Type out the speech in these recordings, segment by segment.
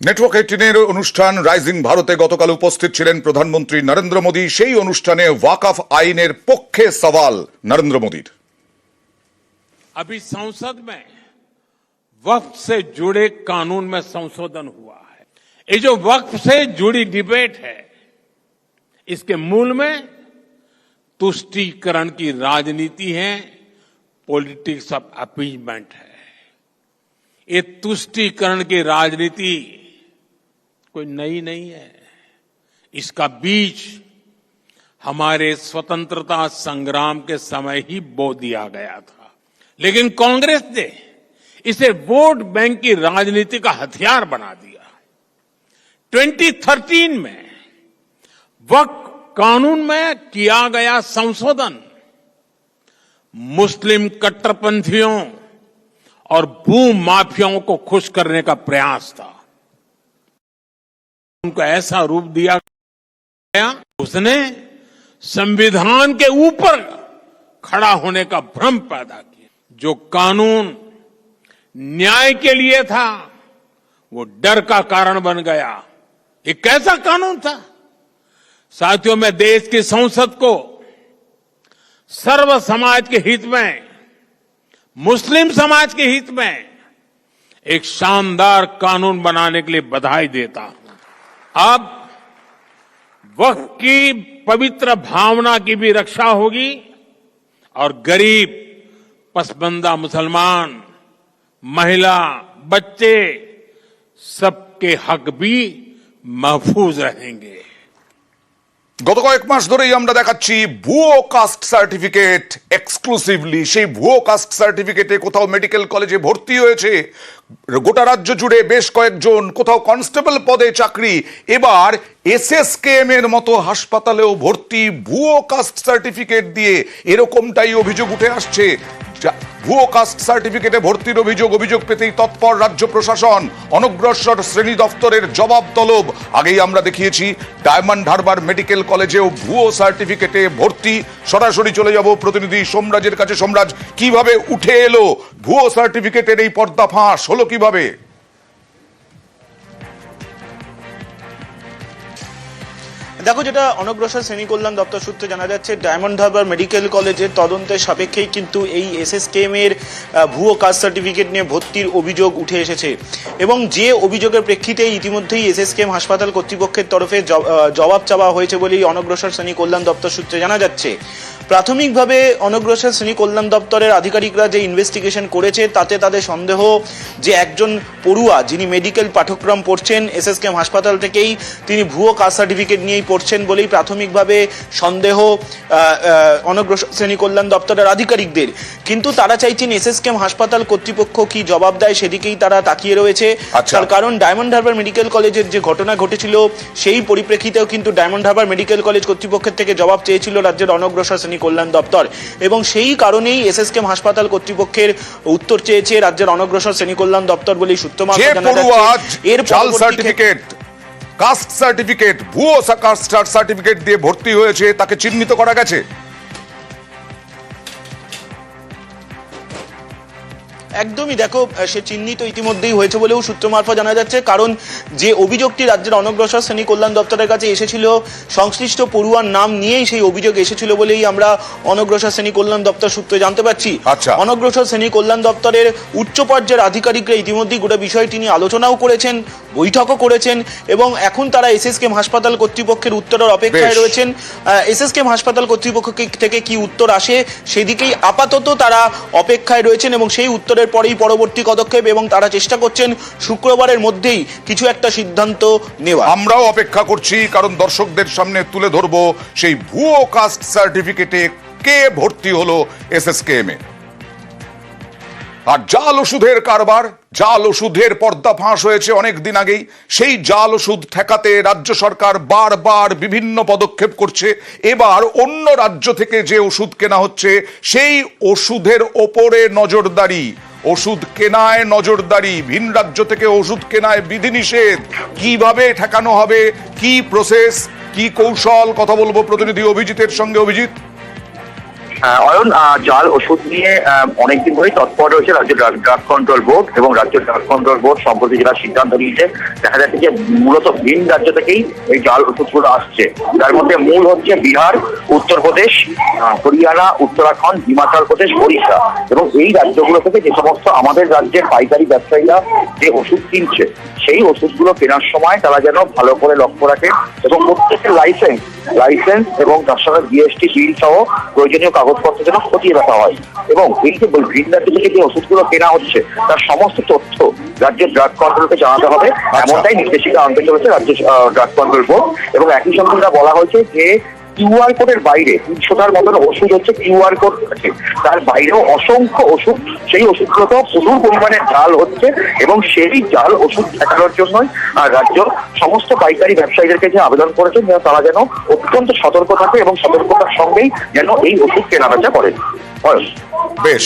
Network 18 অনুষ্ঠান rising ভারতে গতকাল উপস্থিত ছিলেন প্রধানমন্ত্রী নরেন্দ্র মোদী। সেই অনুষ্ঠানে ওয়াকফ আইনের পক্ষে সওয়াল নরেন্দ্র মোদীর। अभी संसद में वक्फ से जुड़े कानून में संशोधन हुआ है। ये जो वक्फ से जुड़ी डिबेट है, इसके मूल में तुष्टीकरण की राजनीति है, पॉलिटिक्स ऑफ अपीजमेंट है। ये तुष्टीकरण की राजनीति कोई नई नहीं है। इसका बीज हमारे स्वतंत्रता संग्राम के समय ही बो दिया गया था, लेकिन कांग्रेस ने इसे वोट बैंक की राजनीति का हथियार बना दिया। 2013 में वक्फ कानून में किया गया संशोधन मुस्लिम कट्टरपंथियों और भू माफियाओं को खुश करने का प्रयास था। उनको ऐसा रूप दिया गया, उसने संविधान के ऊपर खड़ा होने का भ्रम पैदा किया। जो कानून न्याय के लिए था, वो डर का कारण बन गया। ये कैसा कानून था? साथियों, मैं देश की संसद को सर्व समाज के हित में, मुस्लिम समाज के हित में एक शानदार कानून बनाने के लिए बधाई देता हूं। अब वक्फ की पवित्र भावना की भी रक्षा होगी और गरीब, पसबंदा मुसलमान, महिला, बच्चे, सबके हक भी महफूज रहेंगे। গত কয়েক মাস ধরেই আমরা দেখাচ্ছি ভুয়ো কাস্ট সার্টিফিকেট এক্সক্লুসিভলি। সেই ভুয়ো কাস্ট সার্টিফিকেটে কোথাও মেডিকেল কলেজে ভর্তি হয়েছে গোটা রাজ্য জুড়ে বেশ কয়েকজন, কোথাও কনস্টেবল পদে চাকরি, এবার এসএসকেএম এর মতো হাসপাতালেও ভর্তি ভুয়ো কাস্ট সার্টিফিকেট দিয়ে। এরকমটাই অভিযোগ উঠে আসছে। ভুয়ো কাস্ট সার্টিফিকেটে ভর্তির অভিযোগ পেতেই তৎপর রাজ্য প্রশাসন। অনগ্রসর শ্রেণী দফতরের জবাব তলব। আগেই আমরা দেখিয়েছি ডায়মন্ড হারবার মেডিকেল কলেজেও ভুয়ো সার্টিফিকেটে ভর্তি। সরাসরি চলে যাব প্রতিনিধি সোমরাজের কাছে। সোমরাজ, কিভাবে উঠে এলো ভুয়ো সার্টিফিকেটের এই পর্দা ফাঁস হলো কিভাবে? দেখো, যেটা অনগ্রসর শ্রেণী কল্যাণ দপ্তর সূত্রে জানা যাচ্ছে, ডায়মন্ড হারবার মেডিকেল কলেজের তদন্তের সাপেক্ষেই কিন্তু এই এসএসকেএম এর ভুয়ো কাস্ট সার্টিফিকেট নিয়ে ভর্তির অভিযোগ উঠে এসেছে এবং যে অভিযোগের প্রেক্ষিতে ইতিমধ্যেই এসএসকেএম হাসপাতাল কর্তৃপক্ষের তরফে জবাব চাওয়া হয়েছে বলেই অনগ্রসর শ্রেণী কল্যাণ দপ্তর সূত্রে জানা যাচ্ছে। প্রাথমিকভাবে অনগ্রসর শ্রেণী কল্যাণ দপ্তরের আধিকারিকরা যে ইনভেস্টিগেশন করেছে তাতে তাদের সন্দেহ যে একজন পড়ুয়া যিনি মেডিকেল পাঠ্যক্রম পড়ছেন এসএসকেএম হাসপাতাল থেকেই, তিনি ভুয়ো কাস্ট সার্টিফিকেট নিয়েই পড়ছেন বলেই প্রাথমিকভাবে সন্দেহ অনগ্রসর শ্রেণী কল্যাণ দপ্তরের আধিকারিকদের। কিন্তু তারা চাইছেন এসএসকেএম হাসপাতাল কর্তৃপক্ষ কি জবাব দেয় সেদিকেই তারা তাকিয়ে রয়েছে। তার কারণ ডায়মন্ড হারবার মেডিকেল কলেজের যে ঘটনা ঘটেছিল সেই পরিপ্রেক্ষিতেও কিন্তু ডায়মন্ড হারবার মেডিকেল কলেজ কর্তৃপক্ষের থেকে জবাব চেয়েছিল রাজ্যের অনগ্রসর শ্রেণী কল্যাণ দপ্তর এবং সেই কারণেই এসএসকেএম হাসপাতাল কর্তৃপক্ষের উত্তর চেয়েছে রাজ্যের অনগ্রসর শ্রেণী কল্যাণ দপ্তর বলেই সূত্র মারফত জানা যাচ্ছে। এর সার্টিফিকেট, কাস্ট সার্টিফিকেট, ভুয়ো কাস্ট সার্টিফিকেট দিয়ে ভর্তি হয়েছে, তাকে চিহ্নিত করা গেছে। একদমই, দেখো, সে চিহ্নিত ইতিমধ্যেই হয়েছে বলেও সূত্র মারফত জানা যাচ্ছে। কারণ যে অভিযোগটি রাজ্যের অনগ্রসর শ্রেণী কল্যাণ দপ্তরের কাছে এসেছিল, সংশ্লিষ্ট পড়ুয়ার নাম নিয়েই সেই অভিযোগ এসেছিল বলেই আমরা অনগ্রসর শ্রেণী কল্যাণ দপ্তর সূত্রে জানতে পারছি। অনগ্রসর শ্রেণী কল্যাণ দপ্তরের উচ্চ পর্যায়ের আধিকারিকরা ইতিমধ্যেই গোটা বিষয়টি নিয়ে আলোচনাও করেছেন, বৈঠকও করেছেন এবং এখন তারা এসএসকেএম হাসপাতাল কর্তৃপক্ষের উত্তরের অপেক্ষায় রয়েছেন। এসএসকেএম হাসপাতাল কর্তৃপক্ষ থেকে কি উত্তর আসে সেদিকেই আপাতত তারা অপেক্ষায় রয়েছেন এবং সেই উত্তরের পরেই পরবর্তী পদক্ষেপ এবং তারা চেষ্টা করছেন শুক্রবারের মধ্যেই কিছু একটা সিদ্ধান্ত নেওয়া। আমরাও অপেক্ষা করছি, কারণ দর্শকদের সামনে তুলে ধরবো সেই ভুয়ো কাস্ট সার্টিফিকেটে কে ভর্তি হলো এসএসকেএম এ। আর জাল ওষুধের কারবার, জাল ওষুধের পর্দা ফাঁস হয়েছে অনেক দিন আগেই। সেই জাল ওষুধ ঠেকাতে রাজ্য সরকার বারবার বিভিন্ন পদক্ষেপ করছে। এবার অন্য রাজ্য থেকে যে ওষুধ কেনা হচ্ছে সেই ওষুধের ওপরে নজরদারি, ওষুধ কেনায় নজরদারি, ভিন রাজ্য থেকে ওষুধ কেনায় বিধিনিষেধ। কিভাবে ঠেকানো হবে, কি প্রসেস, কি কৌশল, কথা বলবো প্রতিনিধি অভিজিতের সঙ্গে। অভিজিৎ, অয়ন, জাল ওষুধ নিয়ে অনেকদিন ধরেই তৎপর রয়েছে রাজ্য ড্রাগ কন্ট্রোল বোর্ড, এবং রাজ্য ড্রাগ কন্ট্রোল বোর্ড সম্প্রতি যেটা সিদ্ধান্ত নিয়েছে, দেখা যাচ্ছে যে মূলত ভিন রাজ্য থেকেই এই জাল ওষুধগুলো আসছে। তার মধ্যে মূল হচ্ছে বিহার, উত্তরপ্রদেশ, হরিয়ানা, উত্তরাখণ্ড, হিমাচল প্রদেশ, ওড়িশা, এবং এই রাজ্যগুলো থেকে যে সমস্ত আমাদের রাজ্যের পাইকারি ব্যবসায়ীরা যে ওষুধ কিনছে, সেই ওষুধগুলো কেনার সময় তারা যেন ভালো করে লক্ষ্য রাখে এবং প্রত্যেকের লাইসেন্স এবং তার সঙ্গে জিএসটি বিল সহ প্রয়োজনীয় কাগজপত্র যেন খতিয়ে দেখা হয়, এবং এই যে ভিন রাজ্য থেকে যে ওষুধগুলো কেনা হচ্ছে তার সমস্ত তথ্য রাজ্যের ড্রাগ কন্ট্রোলকে জানাতে হবে, এমনটাই নির্দেশিকা আনতে চলেছে রাজ্য ড্রাগ কন্ট্রোল বোর্ড। এবং একই সঙ্গে বলা হয়েছে যে কিউআর কোডের বাইরে 300টার মতন ওষুধ হচ্ছে কিউআর কোড আছে, তার বাইরেও অসংখ্য ওষুধ, সেই ওষুধগুলোতে প্রচুর পরিমাণে জাল হচ্ছে, এবং সেই জাল ওষুধ ঠেকানোর জন্যই রাজ্য সমস্ত পাইকারি ব্যবসায়ীদেরকে যে আবেদন করেছেন যেন তারা যেন অত্যন্ত সতর্ক থাকে এবং সতর্কতার সঙ্গেই যেন এই ওষুধ কেনাবেচা করেন। বেশ,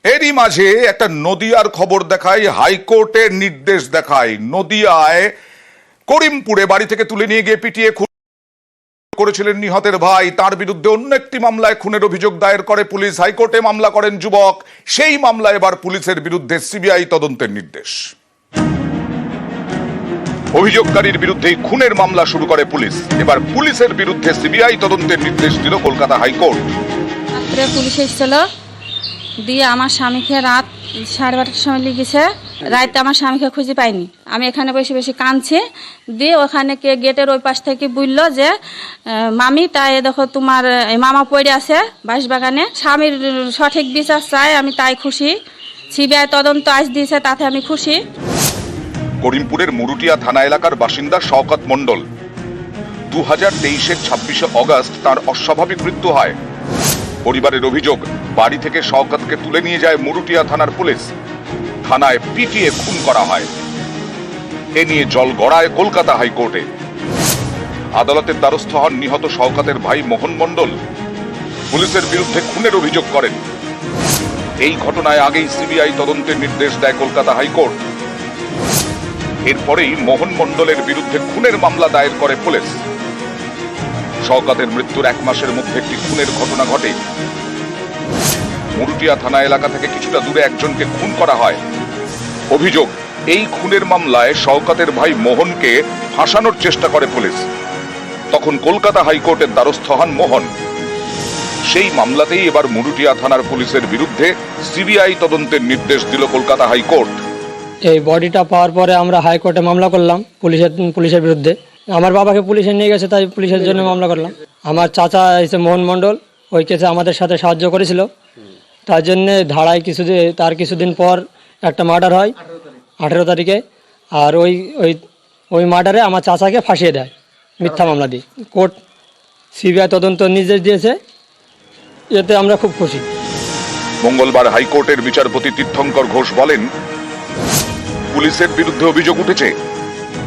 এরই মাঝে একটা নদিয়ার খবর দেখাই, হাইকোর্টের নির্দেশ দেখায়। নদিয়ায় করিমপুরে বাড়ি থেকে তুলে নিয়ে গিয়ে পিটিয়ে খুন করেছিলেন নিহতের ভাই, তার বিরুদ্ধে অন্য একটি মামলায় খুনের অভিযোগ দায়ের করে পুলিশ। হাইকোর্টে মামলা করেন যুবক, সেই মামলায় এবার পুলিশের বিরুদ্ধে সিবিআই তদন্তের নির্দেশ। অভিযোগকারীর বিরুদ্ধেই খুনের মামলা শুরু করে পুলিশ, এবার পুলিশের বিরুদ্ধে সিবিআই তদন্তের নির্দেশ দিল কলকাতা হাইকোর্ট। রাত্রে পুলিশ এসেছিল, দিয়ে আমার স্বামীকে রাত 12:30টার সময় লিখেছে, রাতে আমার স্বামীকে খুঁজে পাইনি। আমি এখানে বসে বসে কাঁদছি, দিয়ে ওখানে কে গেটের ওই পাশ থেকে বললো যে মামি, তাই দেখো তোমার মামা পড়ে আছে বাঁশবাগানে, স্বামীর সঠিক বিচার চাই, আমি তাই খুশি। সিবিআই তদন্ত আজ দিয়েছে, তাতে আমি খুশি। করিমপুরের মুরুটিয়া থানা এলাকার বাসিন্দা শওকত মণ্ডল, 2023-এর 26শে অগস্ট তার অস্বাভাবিক মৃত্যু হয়। পরিবারের অভিযোগ, বাড়ি থেকে শওকতকে তুলে নিয়ে যায় মুরুটিয়া থানার পুলিশ, থানায় পিটিয়ে খুন করা হয়। এ নিয়ে জল গড়ায় কলকাতা হাইকোর্টে। আদালতের দ্বারস্থ হন নিহত শওকতের ভাই মোহন মণ্ডল, পুলিশের বিরুদ্ধে খুনের অভিযোগ করেন। এই ঘটনায় আগেই সিবিআই তদন্তের নির্দেশ দেয় কলকাতা হাইকোর্ট। এরপরেই মোহন মণ্ডলের বিরুদ্ধে খুনের মামলা দায়ের করে পুলিশ। শওকতের মৃত্যুর 1 মাসের মধ্যে একটি খুনের ঘটনা ঘটে। মুরুটিয়া থানা এলাকা থেকে কিছুটা দূরে একজনকে খুন করা হয়। অভিযোগ, এই খুনের মামলায় শওকতের ভাই মোহনকে ফাঁসানোর চেষ্টা করে পুলিশ। তখন কলকাতা হাইকোর্টের দ্বারস্থ হন মোহন। সেই মামলাতেই এবার মুরুটিয়া থানার পুলিশের বিরুদ্ধে সিবিআই তদন্তের নির্দেশ দিল কলকাতা হাইকোর্ট। এই বডিটা পাওয়ার পরে আমরা হাইকোর্টে মামলা করলাম পুলিশের বিরুদ্ধে। আমার বাবাকে পুলিশে নিয়ে গেছে, তাই পুলিশের জন্য মামলা করলাম। আমার চাচা এসে মোহন মণ্ডল, ওই কেসে আমাদের সাথে সাহায্য করেছিল, তার জন্যে ধারায় তার কিছুদিন পর একটা মার্ডার হয় 18 তারিখে, আর ওই মার্ডারে আমার চাচাকে ফাঁসিয়ে দেয় মিথ্যা মামলা দিয়ে। কোর্ট সিবিআই তদন্ত নির্দেশ দিয়েছে, এতে আমরা খুব খুশি। মঙ্গলবার হাইকোর্টের বিচারপতি তীর্থঙ্কর ঘোষ বলেন, পুলিশের বিরুদ্ধে অভিযোগ উঠেছে,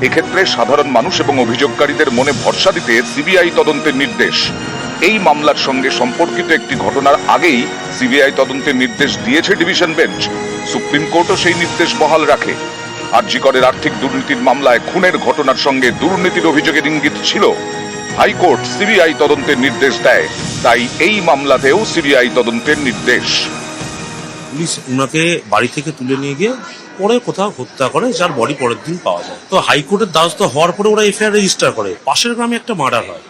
এক্ষেত্রে সাধারণ মানুষ এবং অভিযোগকারীদের মনে ভরসা দিতে সিবিআই তদন্তের নির্দেশ। এই মামলার সঙ্গে সম্পর্কিত একটি ঘটনার আগেই সিবিআই তদন্তের নির্দেশ দিয়েছে ডিভিশন বেঞ্চ। সুপ্রিম কোর্টও সেই নির্দেশ বহাল রাখে। আরজি করের আর্থিক দুর্নীতির মামলায় খুনের ঘটনার সঙ্গে দুর্নীতির অভিযোগের ইঙ্গিত ছিল। হাইকোর্ট সিবিআই তদন্তের নির্দেশ দেয়, তাই এই মামলাতেও সিবিআই তদন্তের নির্দেশ। পুলিশ ওনাকে বাড়ি থেকে তুলে নিয়ে গিয়ে পরে কোথাও হত্যা করে, যার বডি পরের দিন পাওয়া যায়। তো হাইকোর্টের দ্বারস্থ হওয়ার পরে ওরা এফআইআর রেজিস্টার করে। পাশের গ্রামে একটা মার্ডার হয়,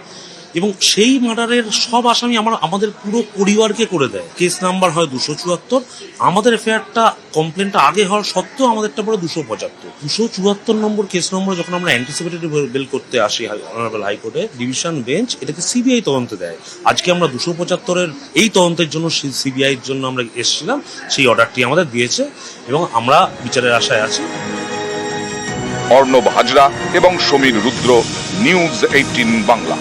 এবং সেই মার্ডারের সব আসামি আমাদের পুরো পরিবারকে করে দেয়। কেস নাম্বার হয় 274। আমাদের এফআইআরটা কমপ্লেনটা আগে হওয়ার সত্ত্বেও আমাদেরটা পড়ে 274 নম্বর কেস নম্বরে যখন আমরা অ্যান্টিসিপেটরি বেল করতে আসি অনারেবল হাইকোর্টে, ডিভিশন বেঞ্চ এটাকে সিবিআই তদন্তে দেয়। আজকে আমরা 275-এর এই তদন্তের জন্য সিবিআই এর জন্য আমরা এসেছিলাম, সেই অর্ডারটি আমাদের দিয়েছে এবং আমরা বিচারের আশায় আছি। অর্ণব হাজরা এবং সমীর রুদ্র, নিউজ 18 বাংলা।